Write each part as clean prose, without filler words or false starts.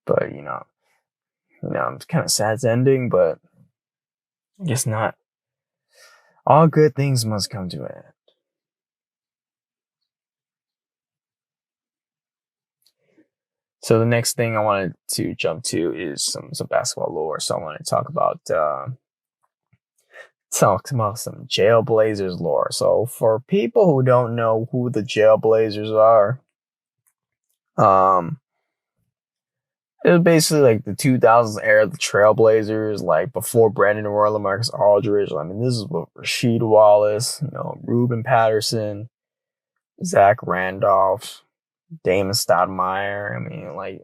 But it's kind of sad it's ending, but I guess not. All good things must come to an end. So the next thing I wanted to jump to is some basketball lore. So I want to talk about some Jailblazers lore. So for people who don't know who the Jailblazers are, it was basically like the 2000s era of the Trailblazers, like before Brandon Roy, Marcus Aldridge. I mean, this is with Rasheed Wallace, Ruben Patterson, Zach Randolph, Damon Stoudemire. I mean, like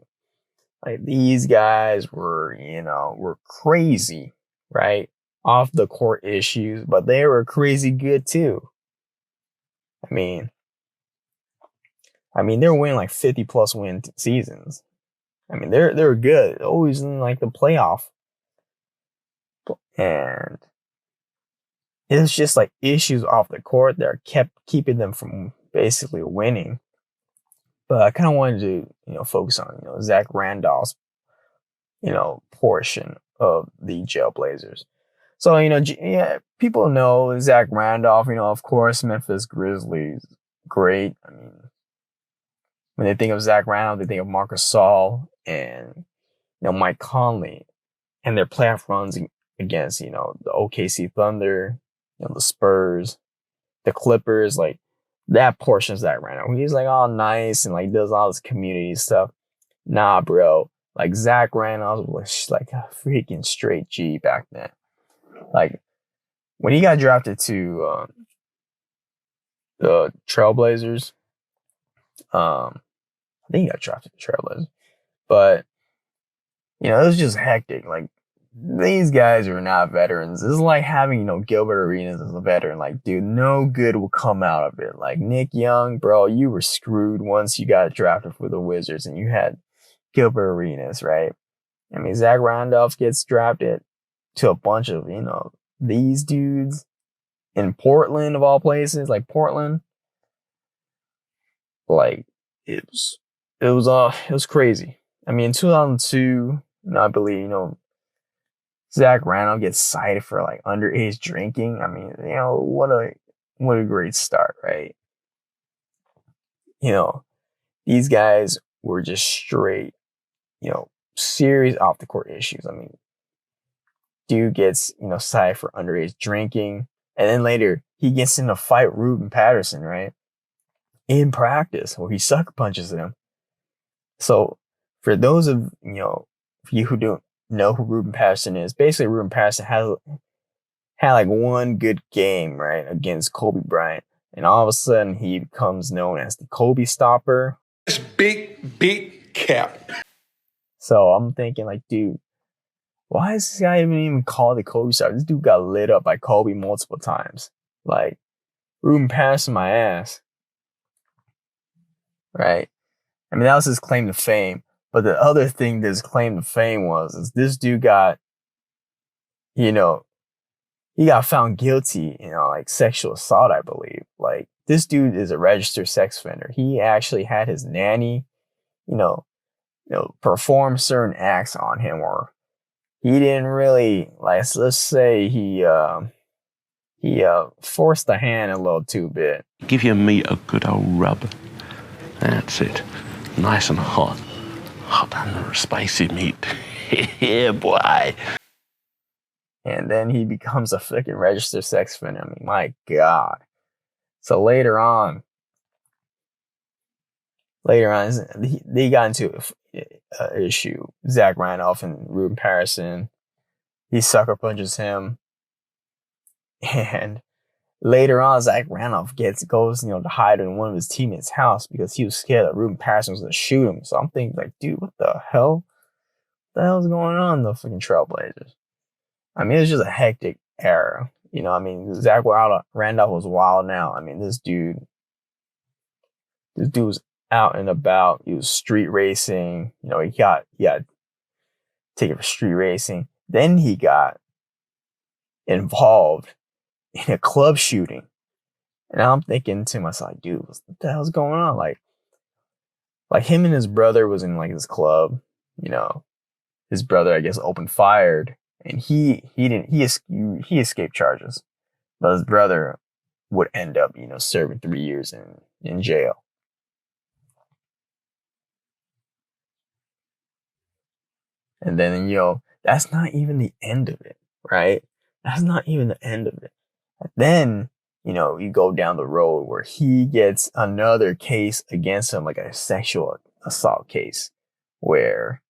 these guys were crazy, right? Off the court issues, but they were crazy good too. I mean, they were winning like 50 plus win seasons. I mean, they're good, always in like the playoff, and it's just like issues off the court that kept keeping them from basically winning. But I kind of wanted to, focus on, Zach Randolph's, portion of the Jailblazers. So, people know Zach Randolph, of course, Memphis Grizzlies, great. I mean, when they think of Zach Randolph, they think of Marcus Saul and, Mike Conley and their playoff runs against, the OKC Thunder, the Spurs, the Clippers, like, that portion of Zach Randolph. He's like all nice and like does all this community stuff. Nah, bro. Like Zach Randolph was like a freaking straight G back then. Like when he got drafted to the Trailblazers, I think he got drafted to Trailblazers, but it was just hectic. Like these guys are not veterans. This is like having, Gilbert Arenas as a veteran. Like, dude, no good will come out of it. Like, Nick Young, bro, you were screwed once you got drafted for the Wizards and you had Gilbert Arenas, right? I mean, Zach Randolph gets drafted to a bunch of, these dudes in Portland, of all places, like Portland. Like, it was crazy. I mean, in 2002, I believe, Zach Randolph gets cited for like underage drinking. I mean, what a great start, right? These guys were just straight, serious off the court issues. I mean, dude gets, cited for underage drinking. And then later he gets in a fight with Ruben Patterson, right? In practice where he sucker punches him. So for those of, you who don't know who Ruben Patterson is, basically Ruben Patterson had like one good game, right, against Kobe Bryant. And all of a sudden he becomes known as the Kobe Stopper. It's big cap. So I'm thinking like, dude, why is this guy even called the Kobe Stopper? This dude got lit up by Kobe multiple times. Like, Ruben Patterson my ass. Right? I mean, that was his claim to fame. But the other thing that his claim to fame is this dude got, he got found guilty, like sexual assault, I believe. Like, this dude is a registered sex offender. He actually had his nanny, perform certain acts on him, or he didn't really, like, let's say he forced the hand a little too bit. Give your meat a good old rub. That's it. Nice and hot. Hot and spicy meat. Yeah, boy. And then he becomes a freaking registered sex offender. I mean, my God. So later on, they got into an issue. Zach Randolph and Ruben Patterson. He sucker punches him. And later on, Zach Randolph goes, to hide in one of his teammates' house because he was scared that Ruben Patterson was going to shoot him. So I'm thinking, like, dude, what the hell? What the hell's going on in the freaking Trailblazers? I mean, it's just a hectic era. Zach Randolph was wild now. I mean, this dude was out and about. He was street racing. He got ticket for street racing. Then he got involved in a club shooting. And I'm thinking to myself, like, dude, what the hell's going on? Like him and his brother was in like this club. his brother, I guess, opened fired, and he escaped charges, but his brother would end up, serving 3 years in jail. And then, that's not even the end of it, right? That's not even the end of it. Then, you go down the road where he gets another case against him, like a sexual assault case, where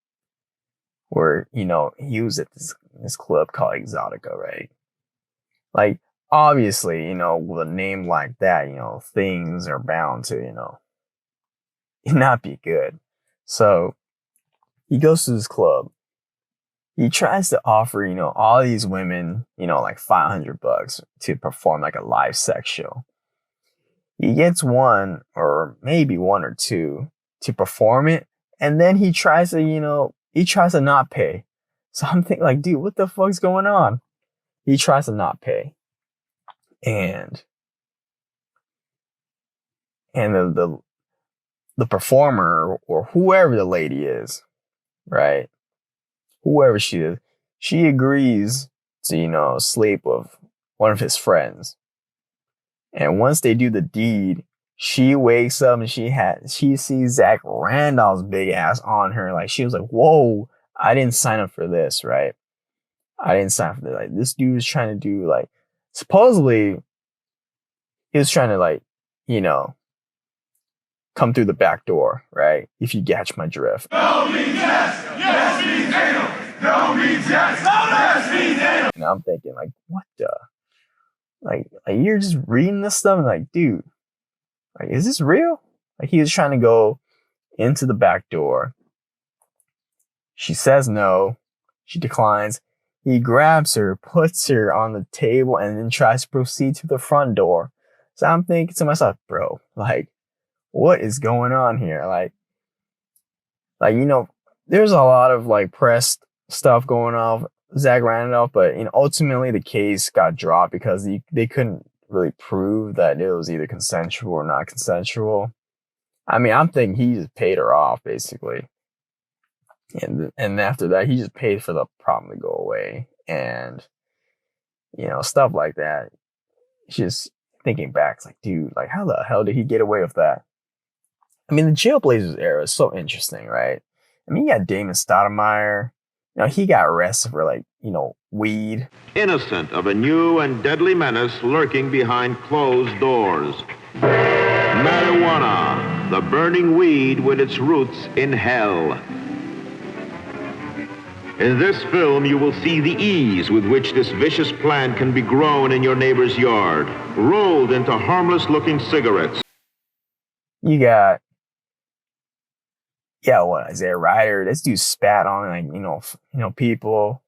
he was at this club called Exotica, right? Like, obviously, with a name like that, things are bound to, not be good. So he goes to this club. He tries to offer, all these women, like $500 to perform like a live sex show. He gets one or maybe one or two to perform it. And then he tries to not pay. So I'm thinking like, dude, what the fuck's going on? He tries to not pay. And the performer or whoever the lady is, right? Whoever she is, she agrees to, sleep with one of his friends. And once they do the deed, she wakes up and she sees Zach Randolph's big ass on her. Like, she was like, whoa, I didn't sign up for this, right? I didn't sign up for this. Like, this dude was trying to do, like, supposedly, he was trying to, like, come through the back door, right? If you catch my drift. No means yes, yes means anal. No means yes, yes means anal. And I'm thinking, like, what the? Like you're just reading this stuff and like, dude, like, is this real? Like, he was trying to go into the back door. She says no. She declines. He grabs her, puts her on the table, and then tries to proceed to the front door. So I'm thinking to myself, bro, like, what is going on here? Like, there's a lot of like press stuff going on with Zach Randolph, but ultimately the case got dropped because they couldn't really prove that it was either consensual or not consensual. I mean, I'm thinking he just paid her off basically, and after that he just paid for the problem to go away, and stuff like that. Just thinking back, it's like, dude, like, how the hell did he get away with that? I mean, the Jailblazers era is so interesting, right? I mean, you got Damon Stoudemire. He got arrested for, like, weed. Innocent of a new and deadly menace lurking behind closed doors. Marijuana, the burning weed with its roots in hell. In this film, you will see the ease with which this vicious plant can be grown in your neighbor's yard, rolled into harmless-looking cigarettes. You got, Isaiah Ryder. This dude spat on, like, people.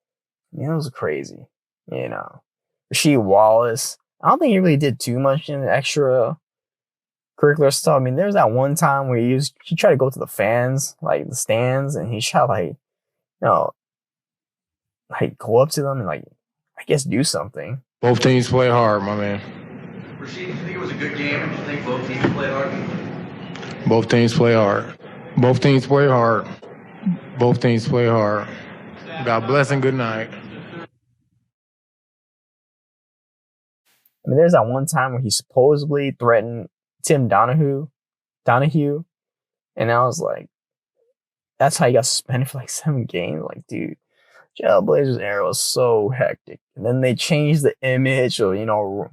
It was crazy, Rasheed Wallace. I don't think he really did too much in the extra curricular stuff. I mean, there's that one time where he tried to go to the fans, like the stands, and he tried like go up to them and, like, I guess do something. Both teams play hard, my man. Rasheed, do you think it was a good game? Do you think both teams played hard? Both teams play hard. Both teams play hard. Both teams play hard. God bless and good night. I mean, there's that one time where he supposedly threatened Tim Donahue, and I was like, that's how he got suspended for like 7 games. Like, dude, Jailblazers era was so hectic. And then they changed the image of,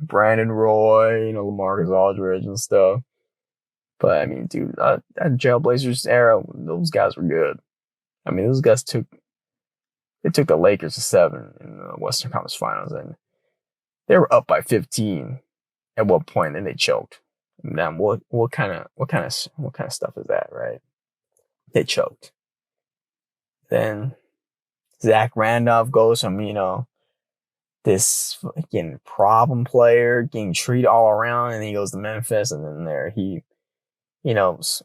Brandon Roy, LaMarcus Aldridge and stuff. But I mean, dude, that Jailblazers era, those guys were good. I mean, those guys took the Lakers to 7 in the Western Conference Finals, and they were up by 15 at one point, and they choked. And then what kind of stuff is that, right? They choked. Then Zach Randolph goes from, this fucking problem player getting treated all around, and he goes to Memphis, and then there he, turns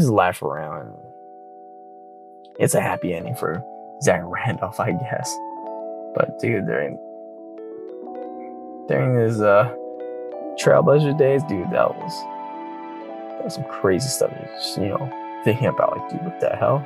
his life around. It's a happy ending for Zach Randolph, I guess. But dude, during his Trailblazer days, dude, that was some crazy stuff. Just, thinking about, like, dude, what the hell?